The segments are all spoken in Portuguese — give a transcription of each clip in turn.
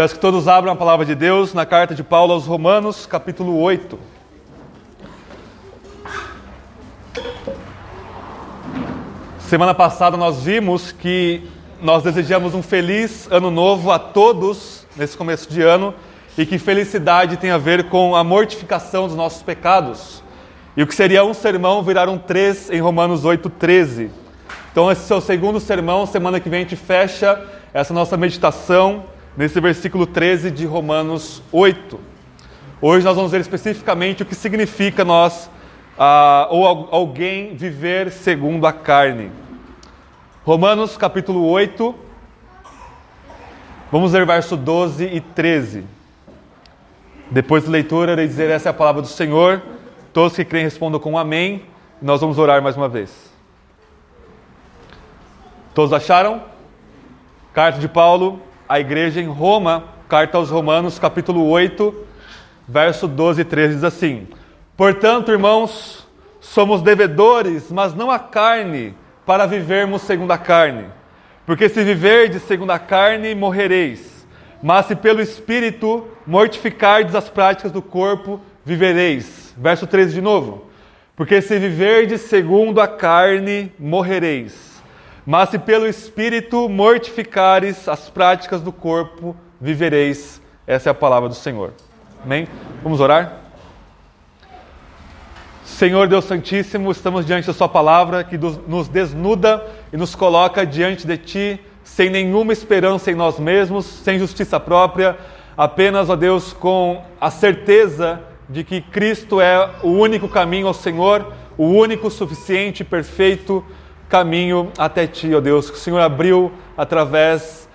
Peço que todos abram a palavra de Deus na carta de Paulo aos Romanos, capítulo 8. Semana passada nós vimos que nós desejamos um feliz ano novo a todos nesse começo de ano e que felicidade tem a ver com a mortificação dos nossos pecados. E o que seria um sermão viraram 3 em Romanos 8:13. Então esse é o segundo sermão, semana que vem a gente fecha essa nossa meditação nesse versículo 13 de Romanos 8. Hoje nós vamos ver especificamente o que significa ou alguém viver segundo a carne. Romanos capítulo 8, vamos ler verso 12 e 13. Depois da leitura, eu irei dizer: essa é a palavra do Senhor. Todos que creem respondam com amém. E nós vamos orar mais uma vez. Todos acharam? Carta de Paulo à igreja em Roma, carta aos Romanos, capítulo 8, verso 12 e 13, diz assim: portanto, irmãos, somos devedores, mas não a carne, para vivermos segundo a carne. Porque se viverdes segundo a carne, morrereis. Mas se pelo Espírito mortificardes as práticas do corpo, vivereis. Verso 13 de novo. Porque se viverdes segundo a carne, morrereis. Mas se pelo Espírito mortificares as práticas do corpo, vivereis. Essa é a palavra do Senhor. Amém? Vamos orar? Senhor Deus Santíssimo, estamos diante da sua palavra que nos desnuda e nos coloca diante de Ti, sem nenhuma esperança em nós mesmos, sem justiça própria, apenas, ó Deus, com a certeza de que Cristo é o único caminho ao Senhor, o único, suficiente, perfeito caminho até Ti, ó Deus, que o Senhor abriu através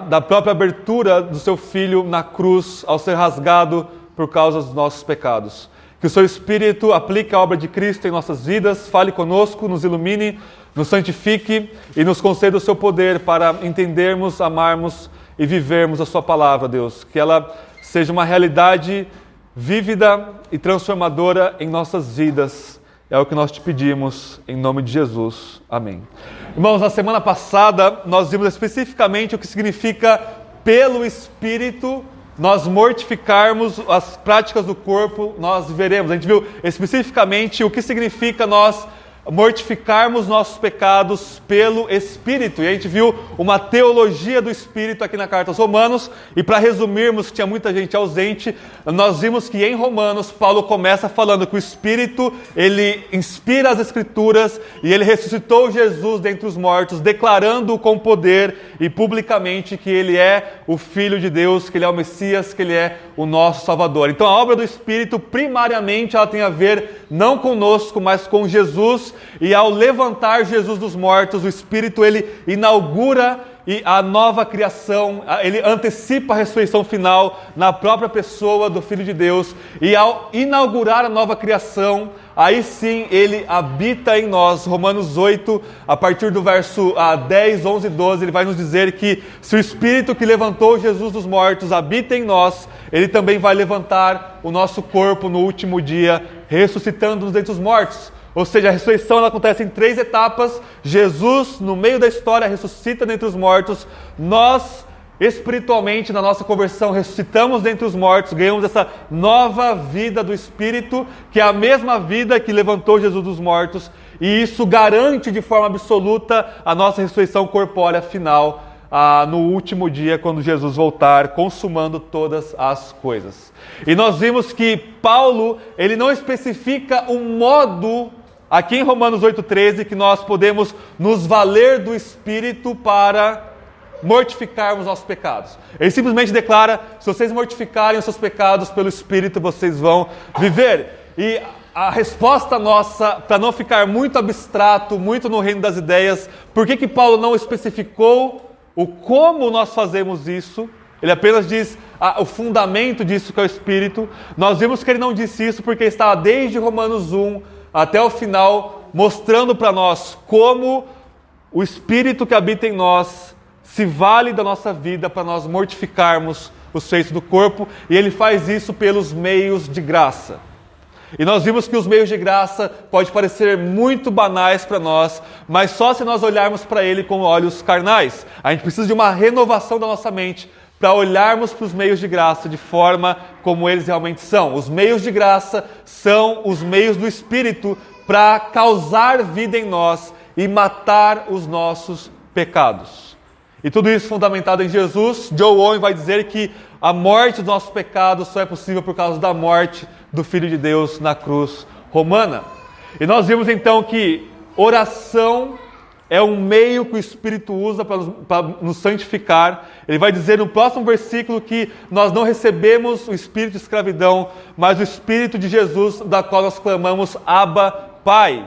da própria abertura do Seu Filho na cruz, ao ser rasgado por causa dos nossos pecados. Que o Seu Espírito aplique a obra de Cristo em nossas vidas, fale conosco, nos ilumine, nos santifique e nos conceda o Seu poder para entendermos, amarmos e vivermos a Sua palavra, Deus. Que ela seja uma realidade vívida e transformadora em nossas vidas. É o que nós te pedimos, em nome de Jesus. Amém. Irmãos, na semana passada nós vimos especificamente o que significa pelo Espírito nós mortificarmos as práticas do corpo, nós veremos. A gente viu especificamente o que significa nós mortificarmos nossos pecados pelo Espírito. E a gente viu uma teologia do Espírito aqui na carta aos Romanos. E para resumirmos, que tinha muita gente ausente, nós vimos que em Romanos, Paulo começa falando que o Espírito, ele inspira as Escrituras e ele ressuscitou Jesus dentre os mortos, declarando com poder e publicamente que ele é o Filho de Deus, que ele é o Messias, que ele é o nosso Salvador. Então a obra do Espírito, primariamente, ela tem a ver não conosco, mas com Jesus. E ao levantar Jesus dos mortos, o Espírito ele inaugura a nova criação, ele antecipa a ressurreição final na própria pessoa do Filho de Deus. E ao inaugurar a nova criação, aí sim ele habita em nós. Romanos 8, a partir do verso 10, 11 e 12, ele vai nos dizer que se o Espírito que levantou Jesus dos mortos habita em nós, ele também vai levantar o nosso corpo no último dia, ressuscitando-nos dentre os mortos. Ou seja, a ressurreição ela acontece em 3 etapas. Jesus, no meio da história, ressuscita dentre os mortos. Nós, espiritualmente, na nossa conversão, ressuscitamos dentre os mortos, ganhamos essa nova vida do Espírito, que é a mesma vida que levantou Jesus dos mortos. E isso garante de forma absoluta a nossa ressurreição corpórea final, no último dia, quando Jesus voltar, consumando todas as coisas. E nós vimos que Paulo, ele não especifica um modo, aqui em Romanos 8:13, que nós podemos nos valer do Espírito para mortificarmos nossos pecados. Ele simplesmente declara: se vocês mortificarem os seus pecados pelo Espírito, vocês vão viver. E a resposta nossa, para não ficar muito abstrato, muito no reino das ideias, por que Paulo não especificou o como nós fazemos isso? Ele apenas diz o fundamento disso, que é o Espírito. Nós vimos que ele não disse isso porque estava desde Romanos 1 até o final, mostrando para nós como o Espírito que habita em nós se vale da nossa vida para nós mortificarmos os feitos do corpo, e ele faz isso pelos meios de graça. E nós vimos que os meios de graça podem parecer muito banais para nós, mas só se nós olharmos para ele com olhos carnais. A gente precisa de uma renovação da nossa mente para olharmos para os meios de graça de forma como eles realmente são. Os meios de graça são os meios do Espírito para causar vida em nós e matar os nossos pecados. E tudo isso fundamentado em Jesus. Joe Owen vai dizer que a morte dos nossos pecados só é possível por causa da morte do Filho de Deus na cruz romana. E nós vimos então que oração é um meio que o Espírito usa para nos santificar. Ele vai dizer no próximo versículo que nós não recebemos o espírito de escravidão, mas o Espírito de Jesus, da qual nós clamamos Abba, Pai.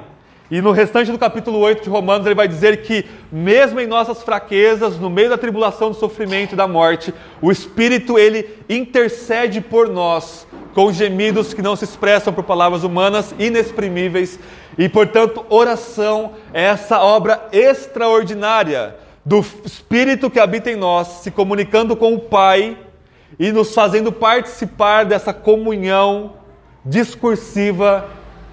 E no restante do capítulo 8 de Romanos, ele vai dizer que mesmo em nossas fraquezas, no meio da tribulação, do sofrimento e da morte, o Espírito, ele intercede por nós, com gemidos que não se expressam por palavras humanas, inexprimíveis. E, portanto, oração é essa obra extraordinária do Espírito que habita em nós, se comunicando com o Pai e nos fazendo participar dessa comunhão discursiva,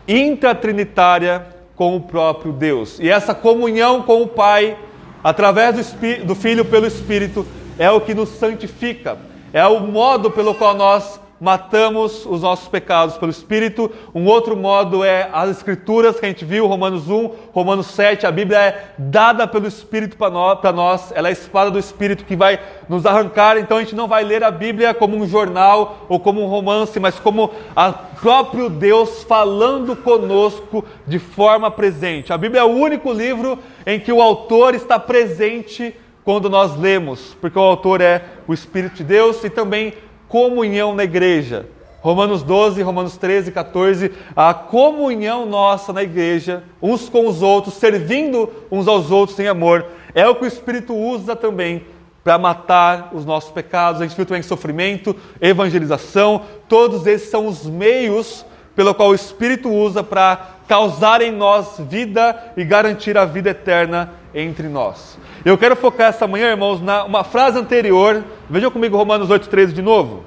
intratrinitária, com o próprio Deus. E essa comunhão com o Pai, através do Filho pelo Espírito, é o que nos santifica. É o modo pelo qual nós matamos os nossos pecados pelo Espírito. Um outro modo é as Escrituras que a gente viu, Romanos 1, Romanos 7. A Bíblia é dada pelo Espírito para nós. Ela é a espada do Espírito que vai nos arrancar. Então a gente não vai ler a Bíblia como um jornal ou como um romance, mas como o próprio Deus falando conosco de forma presente. A Bíblia é o único livro em que o autor está presente quando nós lemos, porque o autor é o Espírito de Deus. E também comunhão na igreja. Romanos 12, Romanos 13, 14, a comunhão nossa na igreja, uns com os outros, servindo uns aos outros em amor, é o que o Espírito usa também para matar os nossos pecados. A gente viu também sofrimento, evangelização, todos esses são os meios pelo qual o Espírito usa para causar em nós vida e garantir a vida eterna entre nós. Eu quero focar essa manhã, irmãos, uma frase anterior. Vejam comigo Romanos 8,13 de novo.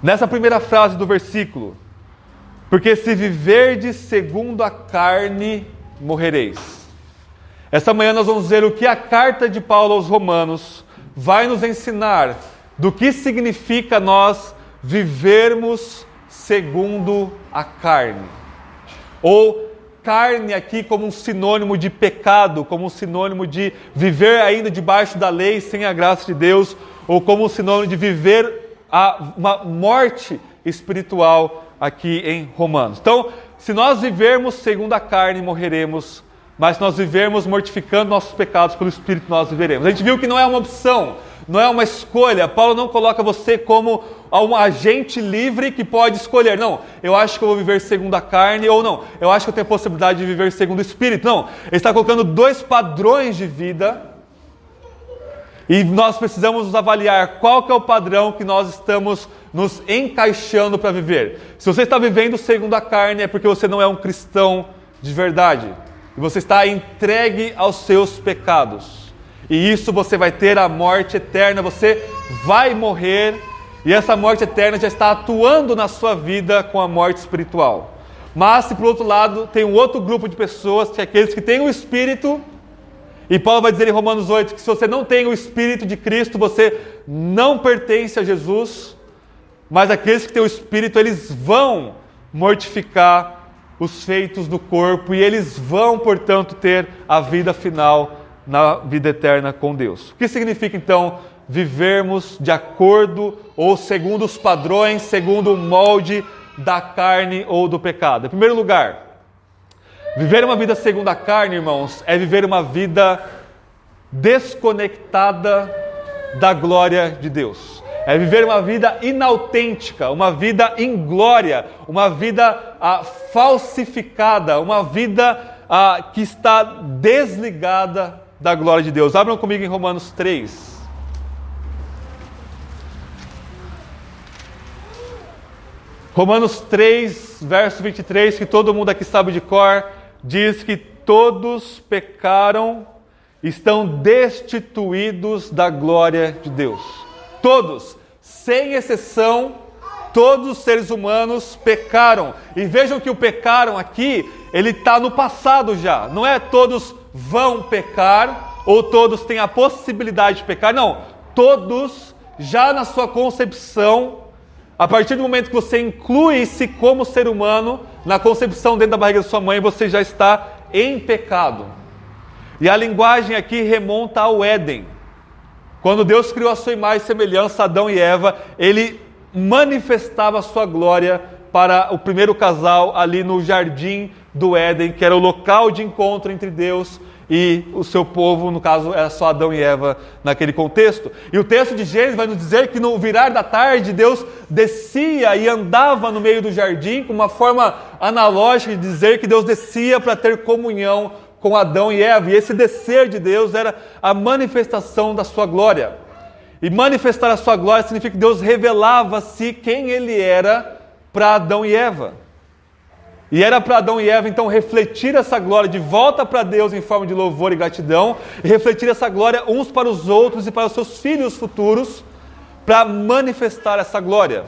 Nessa primeira frase do versículo. Porque se viverdes segundo a carne, morrereis. Essa manhã nós vamos ver o que a carta de Paulo aos Romanos vai nos ensinar do que significa nós vivermos segundo a carne. Ou carne aqui como um sinônimo de pecado, como um sinônimo de viver ainda debaixo da lei sem a graça de Deus, ou como um sinônimo de viver uma morte espiritual aqui em Romanos. Então, se nós vivermos segundo a carne, morreremos, mas se nós vivermos mortificando nossos pecados pelo Espírito, nós viveremos. A gente viu que não é uma opção, não é uma escolha. Paulo não coloca você como um agente livre que pode escolher. Não, eu acho que eu vou viver segundo a carne, ou não, eu acho que eu tenho a possibilidade de viver segundo o Espírito. Não, ele está colocando dois padrões de vida e nós precisamos nos avaliar qual que é o padrão que nós estamos nos encaixando para viver. Se você está vivendo segundo a carne, é porque você não é um cristão de verdade. E você está entregue aos seus pecados. E isso você vai ter a morte eterna, você vai morrer, e essa morte eterna já está atuando na sua vida com a morte espiritual. Mas, se por outro lado, tem um outro grupo de pessoas, que é aqueles que têm o Espírito, e Paulo vai dizer em Romanos 8, que se você não tem o Espírito de Cristo, você não pertence a Jesus, mas aqueles que têm o Espírito, eles vão mortificar os feitos do corpo, e eles vão, portanto, ter a vida final na vida eterna com Deus. O que significa, então, vivermos de acordo ou segundo os padrões, segundo o molde da carne ou do pecado? Em primeiro lugar, viver uma vida segundo a carne, irmãos, é viver uma vida desconectada da glória de Deus. É viver uma vida inautêntica, uma vida inglória, uma vida falsificada, uma vida que está desligada da glória de Deus. Abram comigo em Romanos 3. Romanos 3, verso 23, que todo mundo aqui sabe de cor, diz que todos pecaram, estão destituídos da glória de Deus. Todos, sem exceção, todos os seres humanos pecaram. E vejam que o pecaram aqui, ele está no passado já. Não é todos vão pecar, ou todos têm a possibilidade de pecar. Não, todos, já na sua concepção, a partir do momento que você inclui-se como ser humano, na concepção dentro da barriga da sua mãe, você já está em pecado. E a linguagem aqui remonta ao Éden. Quando Deus criou a sua imagem e semelhança, Adão e Eva, ele manifestava a sua glória para o primeiro casal ali no jardim do Éden, que era o local de encontro entre Deus e o seu povo, no caso era só Adão e Eva naquele contexto. E o texto de Gênesis vai nos dizer que no virar da tarde, Deus descia e andava no meio do jardim, com uma forma analógica de dizer que Deus descia para ter comunhão com Adão e Eva. E esse descer de Deus era a manifestação da sua glória. E manifestar a sua glória significa que Deus revelava-se quem Ele era para Adão e Eva. E era para Adão e Eva, então, refletir essa glória de volta para Deus em forma de louvor e gratidão, e refletir essa glória uns para os outros e para os seus filhos futuros, para manifestar essa glória,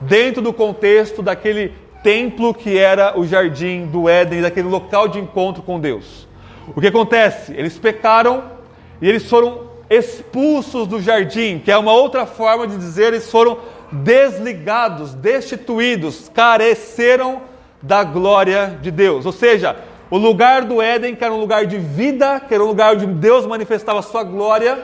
dentro do contexto daquele templo que era o jardim do Éden, daquele local de encontro com Deus. O que acontece? Eles pecaram e eles foram expulsos do jardim, que é uma outra forma de dizer, eles foram desligados, destituídos, careceram da glória de Deus. Ou seja, o lugar do Éden, que era um lugar de vida, que era um lugar onde Deus manifestava a sua glória,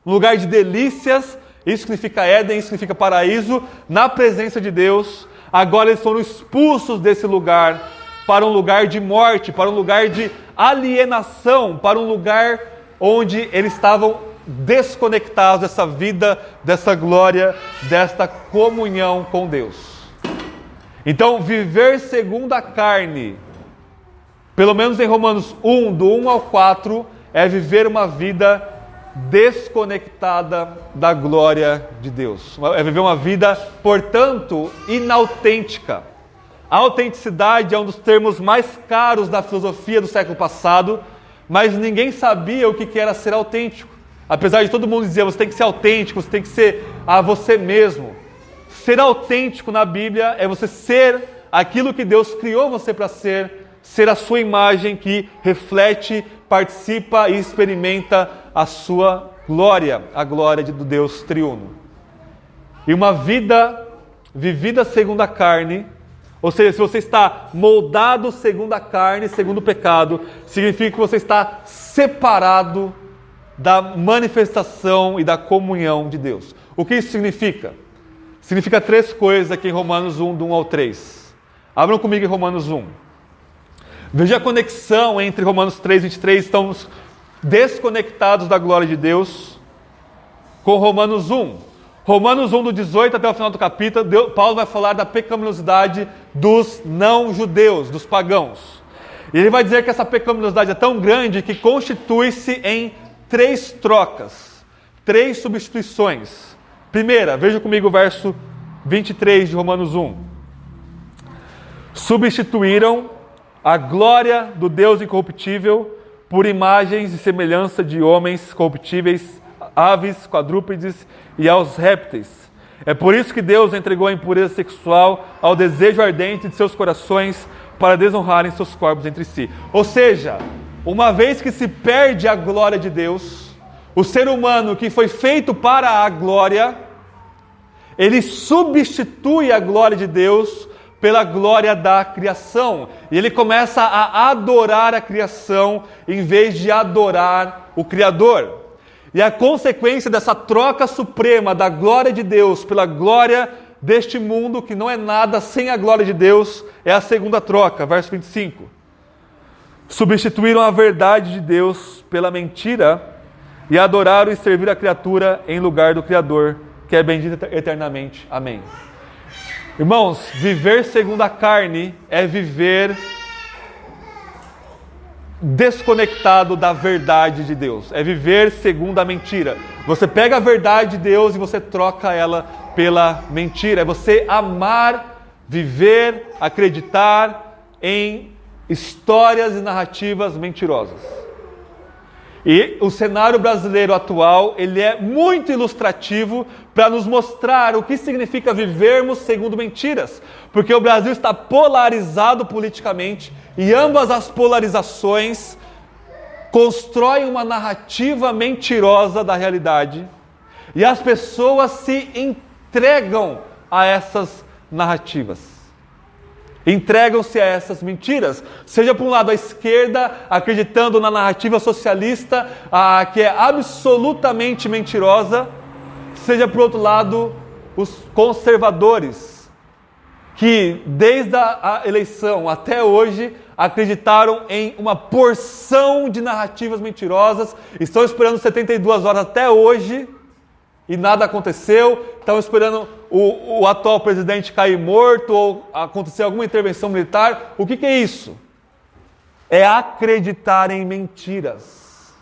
um lugar de delícias, isso significa Éden, isso significa paraíso, na presença de Deus, agora eles foram expulsos desse lugar para um lugar de morte, para um lugar de alienação, para um lugar onde eles estavam desconectados dessa vida, dessa glória, desta comunhão com Deus. Então, viver segundo a carne, pelo menos em Romanos 1, do 1 ao 4, é viver uma vida desconectada da glória de Deus. É viver uma vida, portanto, inautêntica. A autenticidade é um dos termos mais caros da filosofia do século passado, mas ninguém sabia o que era ser autêntico. Apesar de todo mundo dizer, você tem que ser autêntico, você tem que ser a você mesmo. Ser autêntico na Bíblia é você ser aquilo que Deus criou você para ser a sua imagem que reflete, participa e experimenta a sua glória, a glória do Deus triuno. E uma vida vivida segundo a carne, ou seja, se você está moldado segundo a carne, segundo o pecado, significa que você está separado da manifestação e da comunhão de Deus. O que isso significa? Significa três coisas aqui em Romanos 1, do 1 ao 3. Abram comigo em Romanos 1. Veja a conexão entre Romanos 3 e 23, estamos desconectados da glória de Deus, com Romanos 1. Romanos 1, do 18 até o final do capítulo, Paulo vai falar da pecaminosidade dos não-judeus, dos pagãos. E ele vai dizer que essa pecaminosidade é tão grande que constitui-se em três trocas, três substituições. Primeira, veja comigo o verso 23 de Romanos 1. Substituíram a glória do Deus incorruptível por imagens e semelhança de homens corruptíveis, aves, quadrúpedes e aos répteis. É por isso que Deus entregou a impureza sexual ao desejo ardente de seus corações para desonrarem seus corpos entre si. Ou seja, uma vez que se perde a glória de Deus, o ser humano que foi feito para a glória, ele substitui a glória de Deus pela glória da criação. E ele começa a adorar a criação em vez de adorar o Criador. E a consequência dessa troca suprema da glória de Deus pela glória deste mundo, que não é nada sem a glória de Deus, é a segunda troca, verso 25. Substituíram a verdade de Deus pela mentira e adoraram e serviram a criatura em lugar do Criador, que é bendito eternamente. Amém. Irmãos, viver segundo a carne é viver desconectado da verdade de Deus. É viver segundo a mentira. Você pega a verdade de Deus e você troca ela pela mentira. É você amar, viver, acreditar em histórias e narrativas mentirosas. E o cenário brasileiro atual, ele é muito ilustrativo para nos mostrar o que significa vivermos segundo mentiras. Porque o Brasil está polarizado politicamente e ambas as polarizações constroem uma narrativa mentirosa da realidade E as pessoas se entregam a essas narrativas. Entregam-se a essas mentiras. Seja por um lado a esquerda, acreditando na narrativa socialista, que é absolutamente mentirosa. Seja por outro lado, os conservadores, que desde a eleição até hoje acreditaram em uma porção de narrativas mentirosas, estão esperando 72 horas até hoje e nada aconteceu, estão esperando o atual presidente cair morto ou acontecer alguma intervenção militar. O que é isso? É acreditar em mentiras.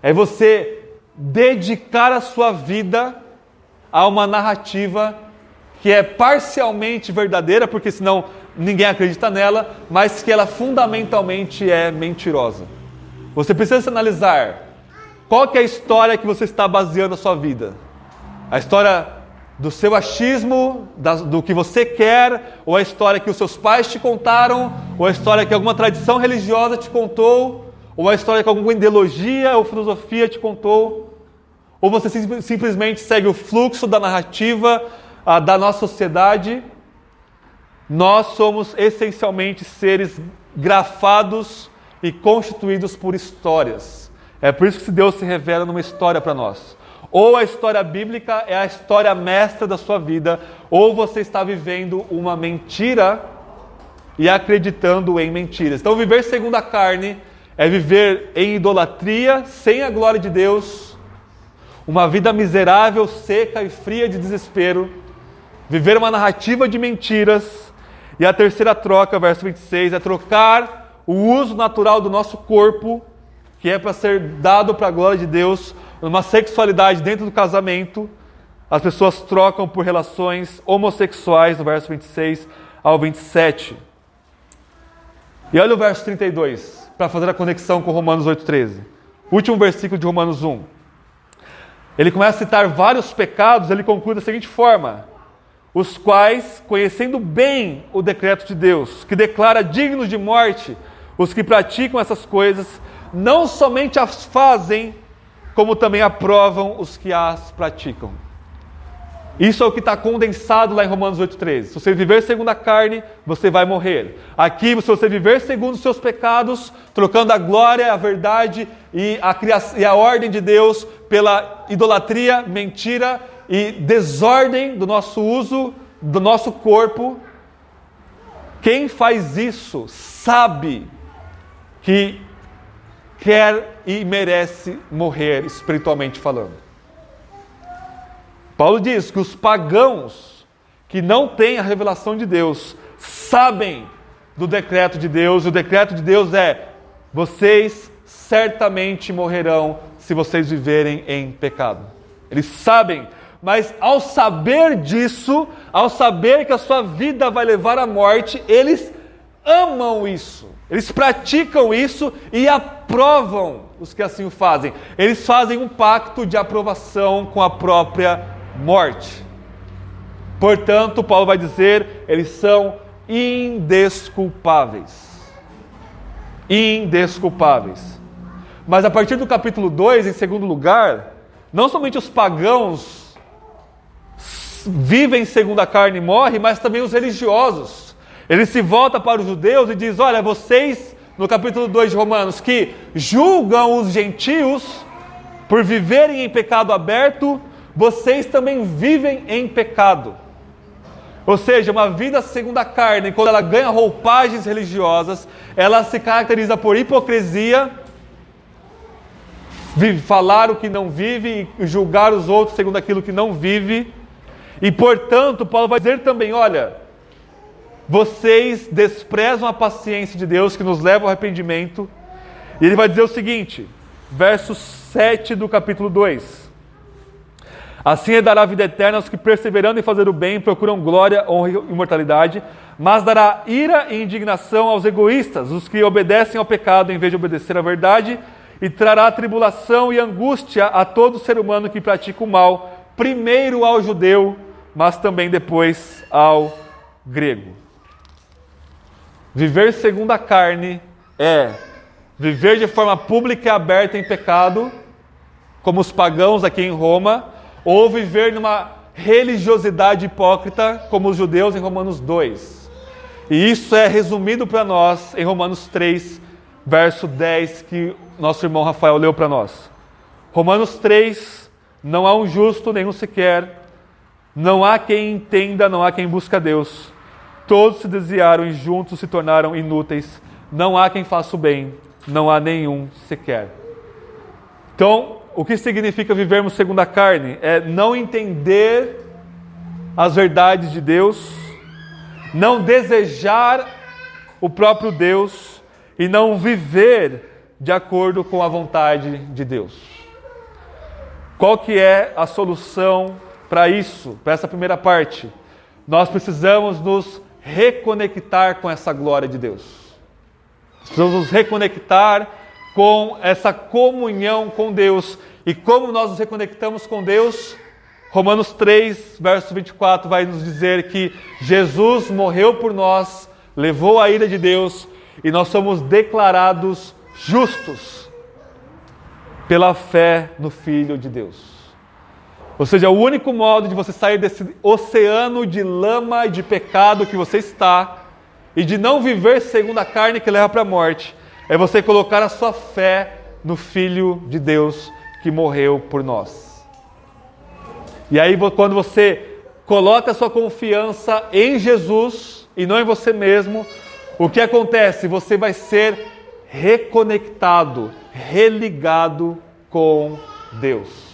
É você dedicar a sua vida a uma narrativa que é parcialmente verdadeira, porque senão ninguém acredita nela, mas que ela fundamentalmente é mentirosa. Você precisa analisar qual que é a história que você está baseando a sua vida. A história do seu achismo, do que você quer, ou a história que os seus pais te contaram, ou a história que alguma tradição religiosa te contou, ou a história que alguma ideologia ou filosofia te contou, ou você simplesmente segue o fluxo da narrativa da nossa sociedade. Nós somos essencialmente seres grafados e constituídos por histórias. É por isso que Deus se revela numa história para nós. Ou a história bíblica é a história mestra da sua vida, ou você está vivendo uma mentira e acreditando em mentiras. Então, viver segundo a carne é viver em idolatria, sem a glória de Deus, uma vida miserável, seca e fria de desespero, viver uma narrativa de mentiras. E a terceira troca, verso 26, é trocar o uso natural do nosso corpo, que é para ser dado para a glória de Deus, uma sexualidade dentro do casamento. As pessoas trocam por relações homossexuais, do verso 26 ao 27. E olha o verso 32, para fazer a conexão com Romanos 8,13. Último versículo de Romanos 1. Ele começa a citar vários pecados, ele conclui da seguinte forma: os quais, conhecendo bem o decreto de Deus, que declara dignos de morte os que praticam essas coisas, não somente as fazem, como também aprovam os que as praticam. Isso é o que está condensado lá em Romanos 8,13. Se você viver segundo a carne, você vai morrer. Aqui, se você viver segundo os seus pecados, trocando a glória, a verdade e a ordem de Deus pela idolatria, mentira e desordem do nosso uso, do nosso corpo, quem faz isso sabe que quer e merece morrer, espiritualmente falando. Paulo diz que os pagãos que não têm a revelação de Deus sabem do decreto de Deus, e o decreto de Deus é: vocês certamente morrerão se vocês viverem em pecado. Eles sabem, mas ao saber disso, ao saber que a sua vida vai levar à morte, eles amam isso. Eles praticam isso e aprovam os que assim o fazem. Eles fazem um pacto de aprovação com a própria morte. Portanto, Paulo vai dizer, eles são indesculpáveis. Indesculpáveis. Mas a partir do capítulo 2, em segundo lugar, não somente os pagãos vivem segundo a carne e morrem, mas também os religiosos. Ele se volta para os judeus e diz: olha, vocês, no capítulo 2 de Romanos, que julgam os gentios por viverem em pecado aberto, vocês também vivem em pecado. Ou seja, uma vida segundo a carne, quando ela ganha roupagens religiosas, ela se caracteriza por hipocrisia, falar o que não vive e julgar os outros segundo aquilo que não vive. E portanto, Paulo vai dizer também: olha, vocês desprezam a paciência de Deus que nos leva ao arrependimento. E ele vai dizer o seguinte, verso 7 do capítulo 2: assim ele dará vida eterna aos que, perseverando em fazer o bem, procuram glória, honra e imortalidade, mas dará ira e indignação aos egoístas, os que obedecem ao pecado em vez de obedecer à verdade, e trará tribulação e angústia a todo ser humano que pratica o mal, primeiro ao judeu, mas também depois ao grego. Viver segundo a carne é viver de forma pública e aberta em pecado, como os pagãos aqui em Roma, ou viver numa religiosidade hipócrita, como os judeus em Romanos 2. E isso é resumido para nós em Romanos 3, verso 10, que nosso irmão Rafael leu para nós. Romanos 3, não há um justo, nenhum sequer, não há quem entenda, não há quem busque a Deus. Todos se desviaram e juntos se tornaram inúteis. Não há quem faça o bem, não há nenhum sequer. Então, o que significa vivermos segundo a carne? É não entender as verdades de Deus, não desejar o próprio Deus e não viver de acordo com a vontade de Deus. Qual que é a solução para isso, para essa primeira parte? Nós precisamos nos reconectar com essa glória de Deus. Precisamos nos reconectar com essa comunhão com Deus. E como nós nos reconectamos com Deus? Romanos 3, verso 24 vai nos dizer que Jesus morreu por nós, levou a ira de Deus e nós somos declarados justos pela fé no Filho de Deus. Ou seja, o único modo de você sair desse oceano de lama e de pecado que você está e de não viver segundo a carne que leva para a morte, é você colocar a sua fé no Filho de Deus que morreu por nós. E aí, quando você coloca a sua confiança em Jesus e não em você mesmo, o que acontece? Você vai ser reconectado, religado com Deus.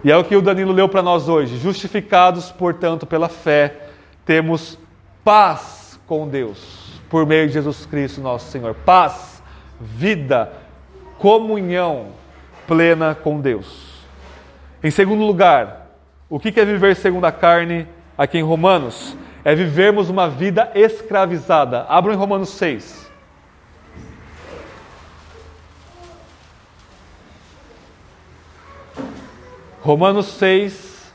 E é o que o Danilo leu para nós hoje. Justificados, portanto, pela fé, temos paz com Deus, por meio de Jesus Cristo, nosso Senhor. Paz, vida, comunhão plena com Deus. Em segundo lugar, o que é viver segundo a carne aqui em Romanos? É vivermos uma vida escravizada. Abram em Romanos 6. Romanos 6,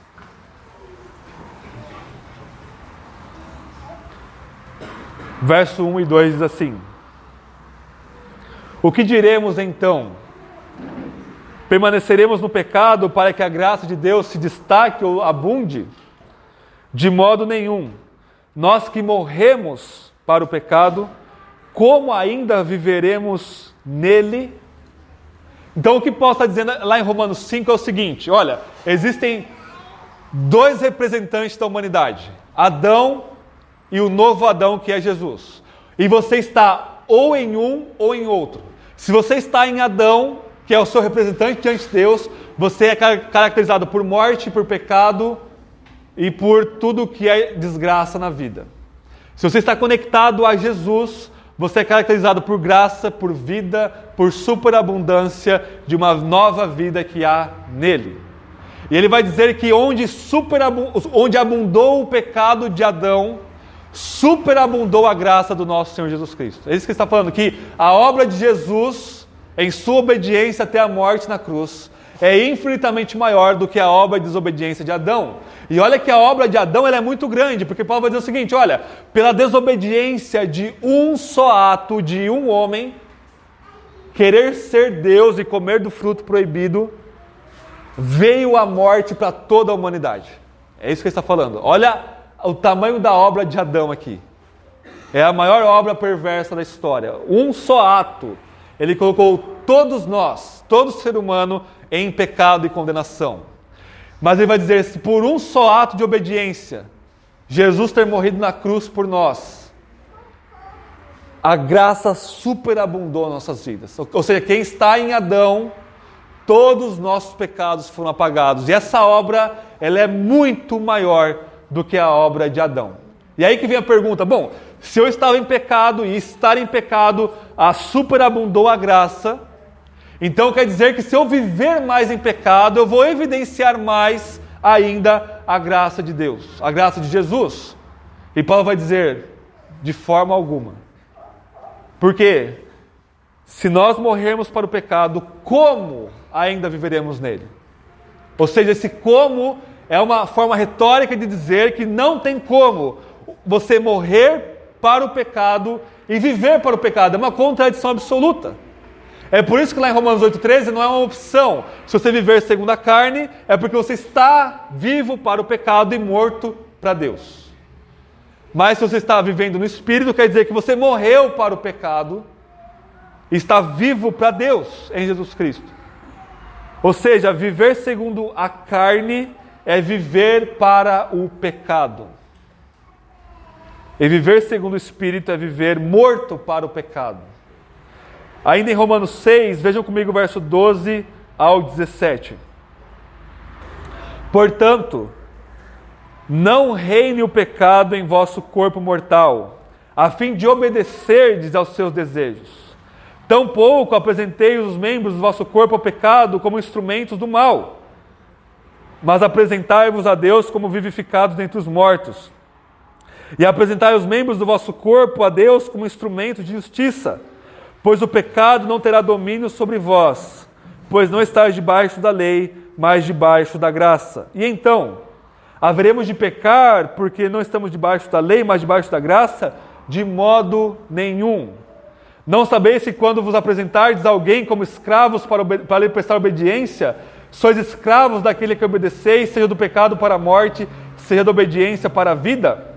verso 1 e 2 diz assim: O que diremos então? Permaneceremos no pecado para que a graça de Deus se destaque ou abunde? De modo nenhum. Nós que morremos para o pecado, como ainda viveremos nele? Então o que Paulo está dizendo lá em Romanos 5 é o seguinte: olha, existem dois representantes da humanidade, Adão e o novo Adão, que é Jesus. E você está ou em um ou em outro. Se você está em Adão, que é o seu representante diante de Deus, você é caracterizado por morte, por pecado e por tudo que é desgraça na vida. Se você está conectado a Jesus, você é caracterizado por graça, por vida, por superabundância de uma nova vida que há nele. E ele vai dizer que onde abundou o pecado de Adão, superabundou a graça do nosso Senhor Jesus Cristo. É isso que ele está falando, que a obra de Jesus, em sua obediência até a morte na cruz, é infinitamente maior do que a obra de desobediência de Adão. E olha que a obra de Adão ela é muito grande, porque Paulo vai dizer o seguinte: olha, pela desobediência de um só ato de um homem, querer ser Deus e comer do fruto proibido, veio a morte para toda a humanidade. É isso que ele está falando. Olha o tamanho da obra de Adão aqui. É a maior obra perversa da história. Um só ato, ele colocou todos nós, todo ser humano, em pecado e condenação. Mas ele vai dizer, se por um só ato de obediência, Jesus ter morrido na cruz por nós, a graça superabundou nossas vidas. Ou seja, quem está em Adão, todos os nossos pecados foram apagados. E essa obra, ela é muito maior do que a obra de Adão. E aí que vem a pergunta, bom, se eu estava em pecado e estar em pecado, superabundou a graça, então quer dizer que se eu viver mais em pecado, eu vou evidenciar mais ainda a graça de Deus, a graça de Jesus. E Paulo vai dizer, de forma alguma. Porque se nós morrermos para o pecado, como ainda viveremos nele? Ou seja, esse como é uma forma retórica de dizer que não tem como você morrer para o pecado e viver para o pecado. É uma contradição absoluta. É por isso que lá em Romanos 8,13 não é uma opção. Se você viver segundo a carne, é porque você está vivo para o pecado e morto para Deus. Mas se você está vivendo no Espírito, quer dizer que você morreu para o pecado e está vivo para Deus em Jesus Cristo. Ou seja, viver segundo a carne é viver para o pecado. E viver segundo o Espírito é viver morto para o pecado. Ainda em Romanos 6, vejam comigo o verso 12 ao 17. Portanto, não reine o pecado em vosso corpo mortal, a fim de obedecerdes aos seus desejos. Tampouco apresentei os membros do vosso corpo ao pecado como instrumentos do mal, mas apresentai-vos a Deus como vivificados dentre os mortos. E apresentai os membros do vosso corpo a Deus como instrumentos de justiça, pois o pecado não terá domínio sobre vós, pois não estáis debaixo da lei, mas debaixo da graça. E então, haveremos de pecar porque não estamos debaixo da lei, mas debaixo da graça? De modo nenhum. Não sabeis que quando vos apresentardes a alguém como escravos para lhe prestar obediência, sois escravos daquele que obedeceis, seja do pecado para a morte, seja da obediência para a vida?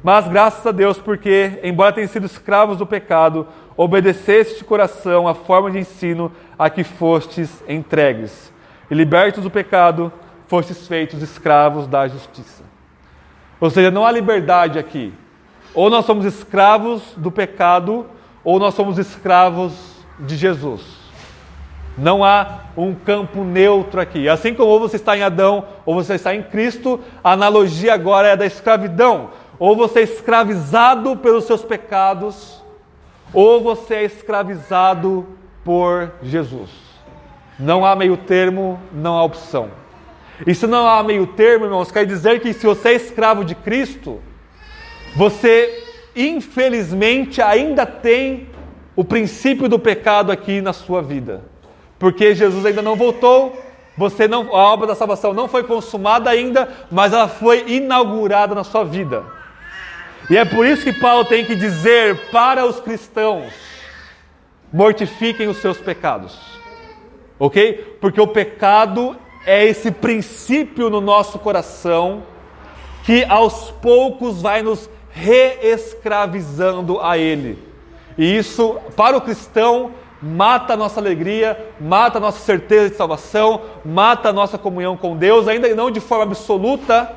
Mas graças a Deus, porque, embora tenham sido escravos do pecado, obedeceste de coração a forma de ensino a que fostes entregues. E libertos do pecado, fostes feitos escravos da justiça. Ou seja, não há liberdade aqui. Ou nós somos escravos do pecado, ou nós somos escravos de Jesus. Não há um campo neutro aqui. Assim como ou você está em Adão, ou você está em Cristo, a analogia agora é da escravidão. Ou você é escravizado pelos seus pecados, ou você é escravizado por Jesus. Não há meio termo, não há opção. E se não há meio termo, irmãos, quer dizer que se você é escravo de Cristo, você, infelizmente, ainda tem o princípio do pecado aqui na sua vida. Porque Jesus ainda não voltou, a obra da salvação não foi consumada ainda, mas ela foi inaugurada na sua vida. E é por isso que Paulo tem que dizer para os cristãos: mortifiquem os seus pecados. Ok? Porque o pecado é esse princípio no nosso coração que aos poucos vai nos reescravizando a ele. E isso, para o cristão, mata a nossa alegria, mata a nossa certeza de salvação, mata a nossa comunhão com Deus, ainda não de forma absoluta,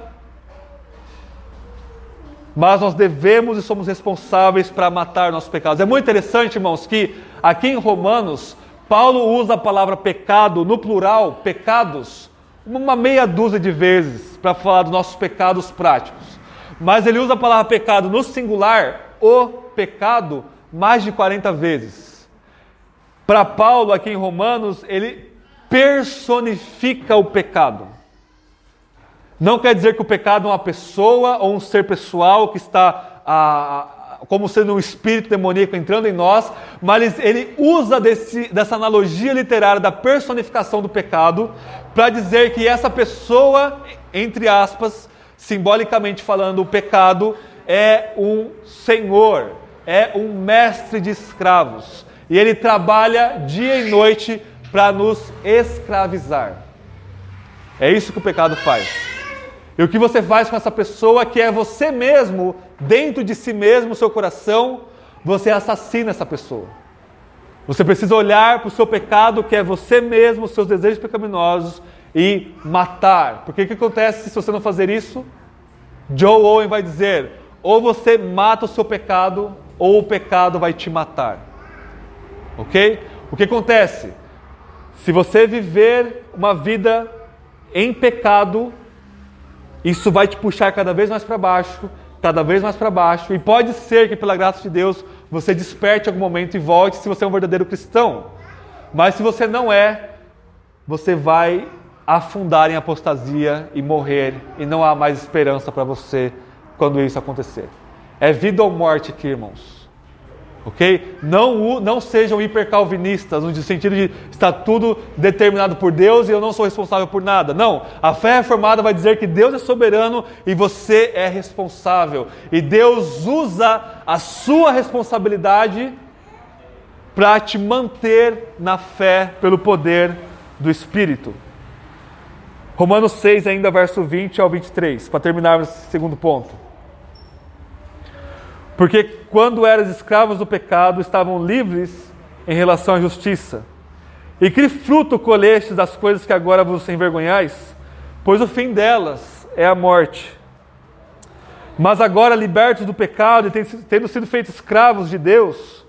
mas nós devemos e somos responsáveis para matar nossos pecados. É muito interessante, irmãos, que aqui em Romanos, Paulo usa a palavra pecado no plural, pecados, uma meia dúzia de vezes para falar dos nossos pecados práticos. Mas ele usa a palavra pecado no singular, o pecado, mais de 40 vezes. Para Paulo, aqui em Romanos, ele personifica o pecado. Não quer dizer que o pecado é uma pessoa ou um ser pessoal que está como sendo um espírito demoníaco entrando em nós, mas ele usa dessa analogia literária da personificação do pecado para dizer que essa pessoa, entre aspas, simbolicamente falando, o pecado é um senhor, é um mestre de escravos. E ele trabalha dia e noite para nos escravizar. É isso que o pecado faz. E o que você faz com essa pessoa que é você mesmo, dentro de si mesmo, seu coração, você assassina essa pessoa. Você precisa olhar para o seu pecado, que é você mesmo, os seus desejos pecaminosos, e matar. Porque o que acontece se você não fazer isso? Joe Owen vai dizer: ou você mata o seu pecado, ou o pecado vai te matar. Ok? O que acontece? Se você viver uma vida em pecado, isso vai te puxar cada vez mais para baixo, e pode ser que pela graça de Deus você desperte em algum momento e volte se você é um verdadeiro cristão. Mas se você não é, você vai afundar em apostasia e morrer, e não há mais esperança para você quando isso acontecer. É vida ou morte aqui, irmãos. Ok? Não sejam hipercalvinistas, no sentido de estar tudo determinado por Deus e eu não sou responsável por nada. Não, a fé reformada vai dizer que Deus é soberano e você é responsável. E Deus usa a sua responsabilidade para te manter na fé pelo poder do Espírito. Romanos 6, ainda verso 20 ao 23, para terminarmos esse segundo ponto. Porque quando eras escravos do pecado, estavam livres em relação à justiça. E que fruto colhestes das coisas que agora vos envergonhais? Pois o fim delas é a morte. Mas agora, libertos do pecado e tendo sido feitos escravos de Deus,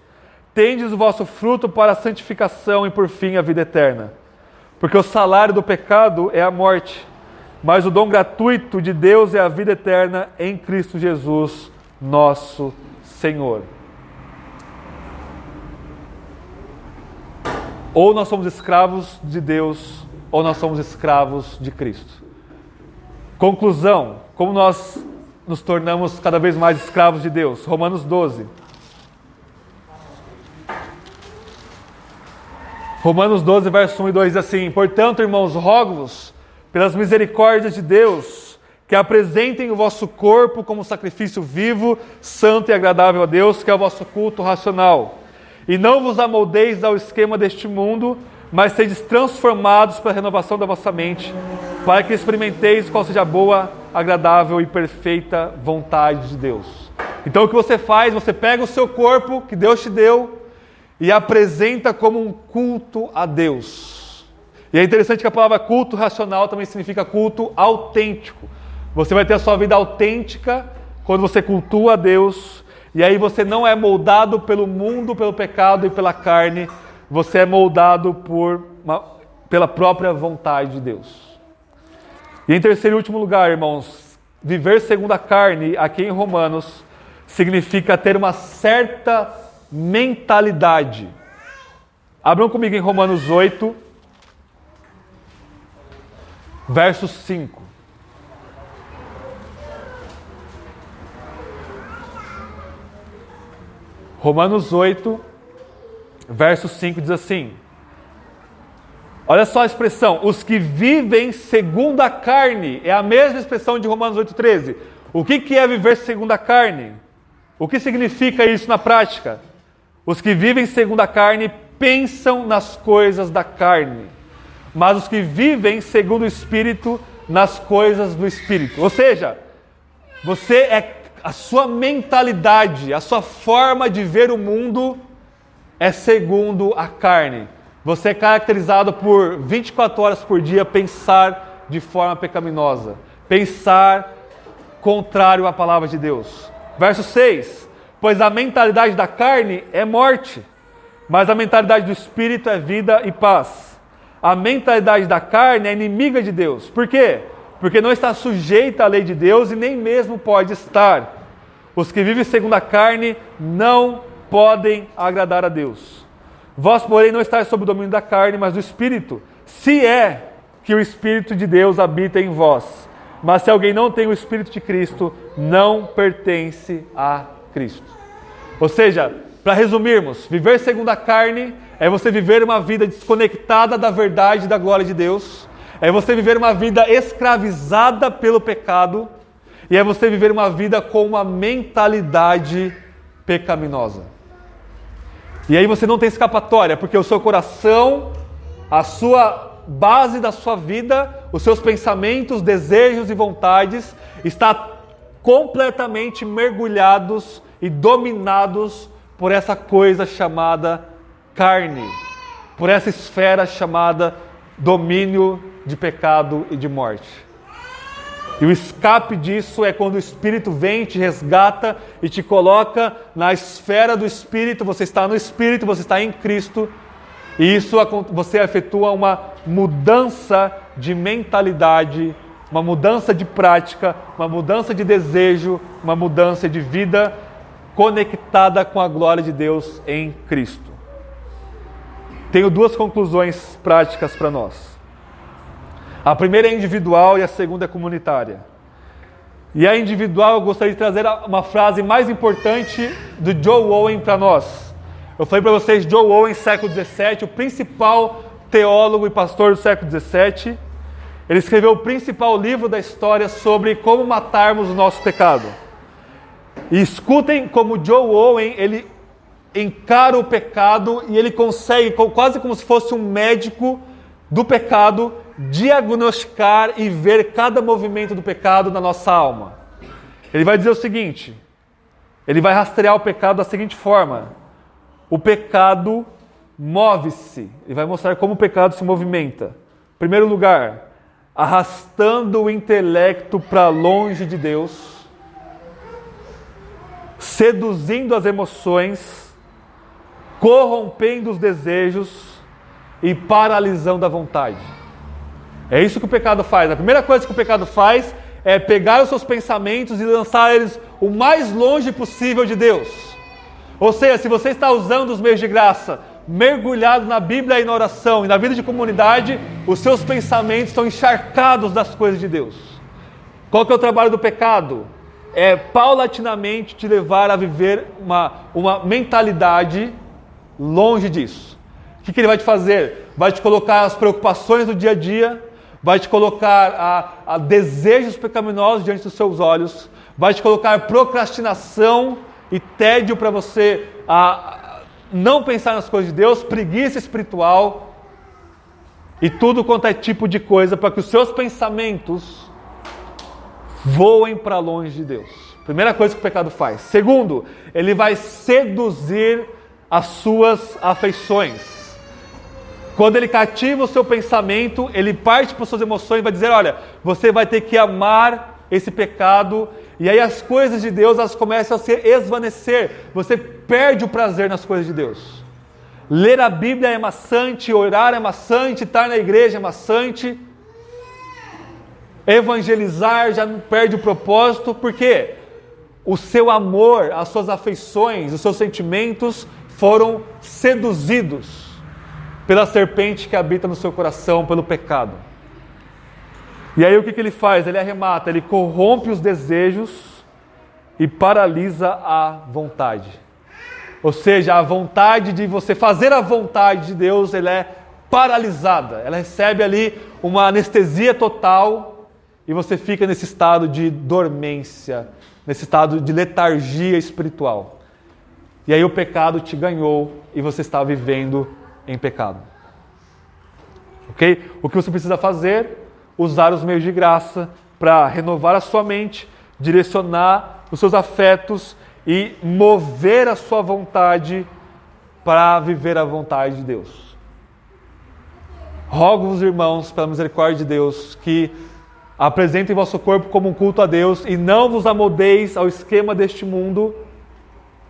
tendes o vosso fruto para a santificação e por fim a vida eterna. Porque o salário do pecado é a morte, mas o dom gratuito de Deus é a vida eterna em Cristo Jesus, nosso Senhor. Ou nós somos escravos de Deus, ou nós somos escravos de Cristo. Conclusão, como nós nos tornamos cada vez mais escravos de Deus? Romanos 12. Romanos 12, verso 1 e 2 diz assim: portanto, irmãos, rogo-vos, pelas misericórdias de Deus, que apresentem o vosso corpo como sacrifício vivo, santo e agradável a Deus, que é o vosso culto racional. E não vos amoldeis ao esquema deste mundo, mas sedes transformados pela renovação da vossa mente, para que experimenteis qual seja a boa, agradável e perfeita vontade de Deus. Então o que você faz? Você pega o seu corpo que Deus te deu e apresenta como um culto a Deus. E é interessante que a palavra culto racional também significa culto autêntico. Você vai ter a sua vida autêntica quando você cultua a Deus, e aí você não é moldado pelo mundo, pelo pecado e pela carne, você é moldado pela própria vontade de Deus. E em terceiro e último lugar, irmãos, viver segundo a carne, aqui em Romanos, significa ter uma certa mentalidade. Abram comigo em Romanos 8, verso 5. Romanos 8, verso 5 diz assim: olha só a expressão, os que vivem segundo a carne, é a mesma expressão de Romanos 8,13. O que é viver segundo a carne? O que significa isso na prática? Os que vivem segundo a carne pensam nas coisas da carne, mas os que vivem segundo o Espírito, nas coisas do Espírito. Ou seja, a sua mentalidade, a sua forma de ver o mundo é segundo a carne. Você é caracterizado por 24 horas por dia pensar de forma pecaminosa, pensar contrário à palavra de Deus. Verso 6, pois a mentalidade da carne é morte, mas a mentalidade do Espírito é vida e paz. A mentalidade da carne é inimiga de Deus. Por quê? Porque não está sujeita à lei de Deus e nem mesmo pode estar. Os que vivem segundo a carne não podem agradar a Deus. Vós, porém, não estáis sob o domínio da carne, mas do Espírito, se é que o Espírito de Deus habita em vós. Mas se alguém não tem o Espírito de Cristo, não pertence a Cristo. Ou seja, para resumirmos, viver segundo a carne é você viver uma vida desconectada da verdade e da glória de Deus, é você viver uma vida escravizada pelo pecado, e é você viver uma vida com uma mentalidade pecaminosa. E aí você não tem escapatória, porque o seu coração, a sua base da sua vida, os seus pensamentos, desejos e vontades está completamente mergulhados e dominados por essa coisa chamada carne, por essa esfera chamada domínio de pecado e de morte. E o escape disso é quando o Espírito vem, te resgata e te coloca na esfera do Espírito. Você está no Espírito, você está em Cristo. E isso você efetua uma mudança de mentalidade, uma mudança de prática, uma mudança de desejo, uma mudança de vida conectada com a glória de Deus em Cristo. Tenho duas conclusões práticas para nós. A primeira é individual e a segunda é comunitária. E a individual, eu gostaria de trazer uma frase mais importante do Joe Owen para nós. Eu falei para vocês, Joe Owen, século XVII, o principal teólogo e pastor do século XVII. Ele escreveu o principal livro da história sobre como matarmos o nosso pecado. E escutem como Joe Owen, encara o pecado e ele consegue, quase como se fosse um médico do pecado, diagnosticar e ver cada movimento do pecado na nossa alma. Ele vai dizer o seguinte, ele vai rastrear o pecado da seguinte forma: o pecado move-se. Ele vai mostrar como o pecado se movimenta. Em primeiro lugar, arrastando o intelecto para longe de Deus, seduzindo as emoções, corrompendo os desejos e paralisando a vontade. É isso que o pecado faz. A primeira coisa que o pecado faz é pegar os seus pensamentos e lançar eles o mais longe possível de Deus. Ou seja, se você está usando os meios de graça, mergulhado na Bíblia e na oração e na vida de comunidade, os seus pensamentos estão encharcados das coisas de Deus. Qual que é o trabalho do pecado? É paulatinamente te levar a viver uma mentalidade longe disso. O que ele vai te fazer? Vai te colocar as preocupações do dia a dia, vai te colocar a desejos pecaminosos diante dos seus olhos, vai te colocar procrastinação e tédio para você não pensar nas coisas de Deus, preguiça espiritual e tudo quanto é tipo de coisa para que os seus pensamentos voem para longe de Deus. Primeira coisa que o pecado faz. Segundo, ele vai seduzir as suas afeições. Quando ele cativa o seu pensamento, ele parte para as suas emoções e vai dizer, olha, você vai ter que amar esse pecado, e aí as coisas de Deus elas começam a se esvanecer, você perde o prazer nas coisas de Deus. Ler a Bíblia é maçante, orar é maçante, estar na igreja é maçante, evangelizar já perde o propósito, porque o seu amor, as suas afeições, os seus sentimentos foram seduzidos pela serpente que habita no seu coração, pelo pecado. E aí o que ele faz? Ele arremata, ele corrompe os desejos e paralisa a vontade. Ou seja, a vontade de você fazer a vontade de Deus, ela é paralisada. Ela recebe ali uma anestesia total e você fica nesse estado de dormência, nesse estado de letargia espiritual. E aí o pecado te ganhou e você está vivendo em pecado. Ok? O que você precisa fazer? Usar os meios de graça para renovar a sua mente, direcionar os seus afetos e mover a sua vontade para viver a vontade de Deus. Rogo-vos, irmãos, pela misericórdia de Deus, que apresentem vosso corpo como um culto a Deus e não vos amoldeis ao esquema deste mundo.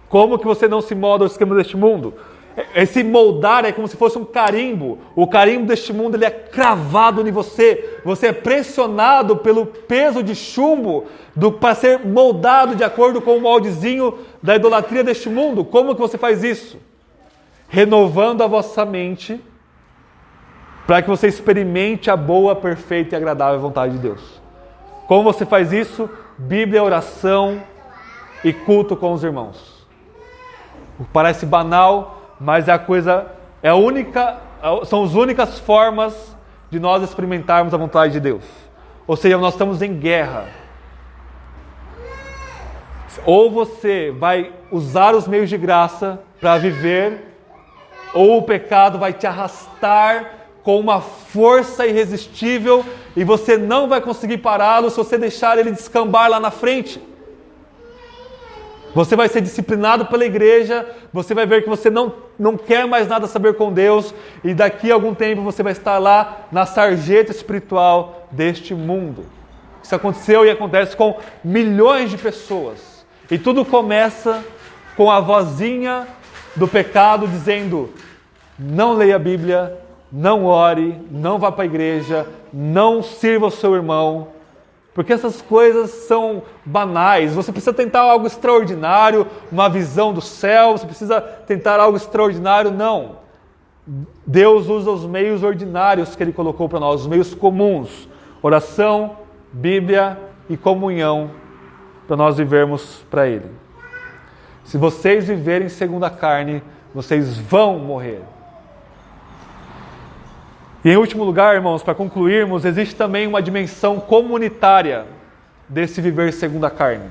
Como que você não se molda ao esquema deste mundo? Esse moldar é como se fosse um carimbo. O carimbo deste mundo ele é cravado em você. Você é pressionado pelo peso de chumbo para ser moldado de acordo com o moldezinho da idolatria deste mundo. Como que você faz isso? Renovando a vossa mente para que você experimente a boa, perfeita e agradável vontade de Deus. Como você faz isso? Bíblia, oração e culto com os irmãos. Parece banal, mas são as únicas formas de nós experimentarmos a vontade de Deus. Ou seja, nós estamos em guerra. Ou você vai usar os meios de graça para viver, ou o pecado vai te arrastar com uma força irresistível e você não vai conseguir pará-lo se você deixar ele descambar lá na frente. Você vai ser disciplinado pela igreja, você vai ver que você não quer mais nada saber com Deus, e daqui a algum tempo você vai estar lá na sarjeta espiritual deste mundo. Isso aconteceu e acontece com milhões de pessoas. E tudo começa com a vozinha do pecado dizendo, não leia a Bíblia, não ore, não vá para a igreja, não sirva o seu irmão. Porque essas coisas são banais. Você precisa tentar algo extraordinário, uma visão do céu, você precisa tentar algo extraordinário. Não. Deus usa os meios ordinários que Ele colocou para nós, os meios comuns. Oração, Bíblia e comunhão, para nós vivermos para Ele. Se vocês viverem segundo a carne, vocês vão morrer. E em último lugar, irmãos, para concluirmos, existe também uma dimensão comunitária desse viver segundo a carne.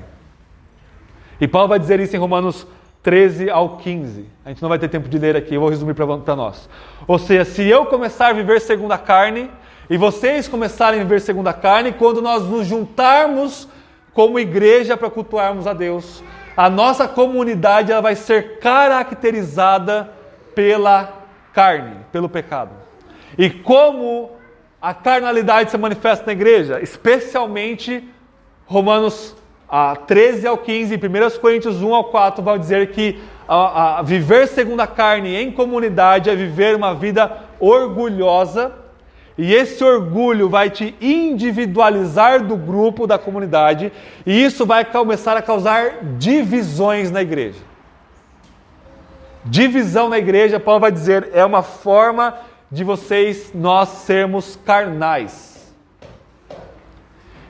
E Paulo vai dizer isso em Romanos 13 ao 15. A gente não vai ter tempo de ler aqui, eu vou resumir para nós. Ou seja, se eu começar a viver segundo a carne, e vocês começarem a viver segundo a carne, quando nós nos juntarmos como igreja para cultuarmos a Deus, a nossa comunidade ela vai ser caracterizada pela carne, pelo pecado. E como a carnalidade se manifesta na igreja? Especialmente Romanos 13 ao 15, 1 Coríntios 1 ao 4 vai dizer que viver segundo a carne em comunidade é viver uma vida orgulhosa, e esse orgulho vai te individualizar do grupo, da comunidade, e isso vai começar a causar divisões na igreja. Divisão na igreja, Paulo vai dizer, é uma forma de nós sermos carnais.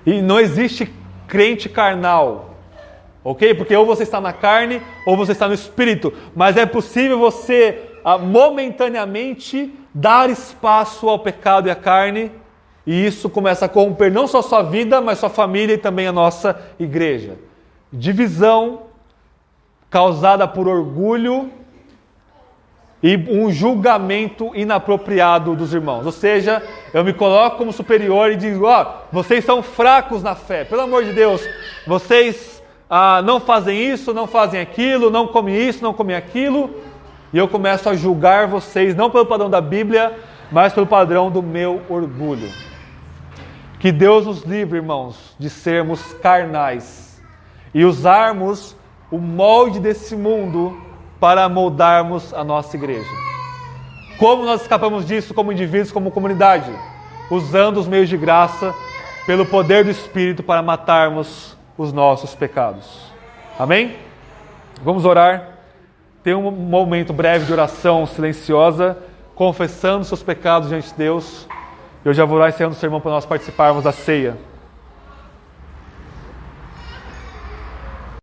E não existe crente carnal, ok? Porque ou você está na carne, ou você está no espírito. Mas é possível você momentaneamente dar espaço ao pecado e à carne, e isso começa a corromper não só a sua vida, mas sua família e também a nossa igreja. Divisão causada por orgulho e um julgamento inapropriado dos irmãos. Ou seja, eu me coloco como superior e digo, vocês são fracos na fé, pelo amor de Deus, vocês não fazem isso, não fazem aquilo, não comem isso, não comem aquilo, e eu começo a julgar vocês, não pelo padrão da Bíblia, mas pelo padrão do meu orgulho. Que Deus nos livre, irmãos, de sermos carnais e usarmos o molde desse mundo para moldarmos a nossa igreja. Como nós escapamos disso como indivíduos, como comunidade? Usando os meios de graça, pelo poder do Espírito, para matarmos os nossos pecados. Amém? Vamos orar. Tem um momento breve de oração silenciosa, confessando seus pecados diante de Deus. Eu já vou lá encerrando o sermão para nós participarmos da ceia.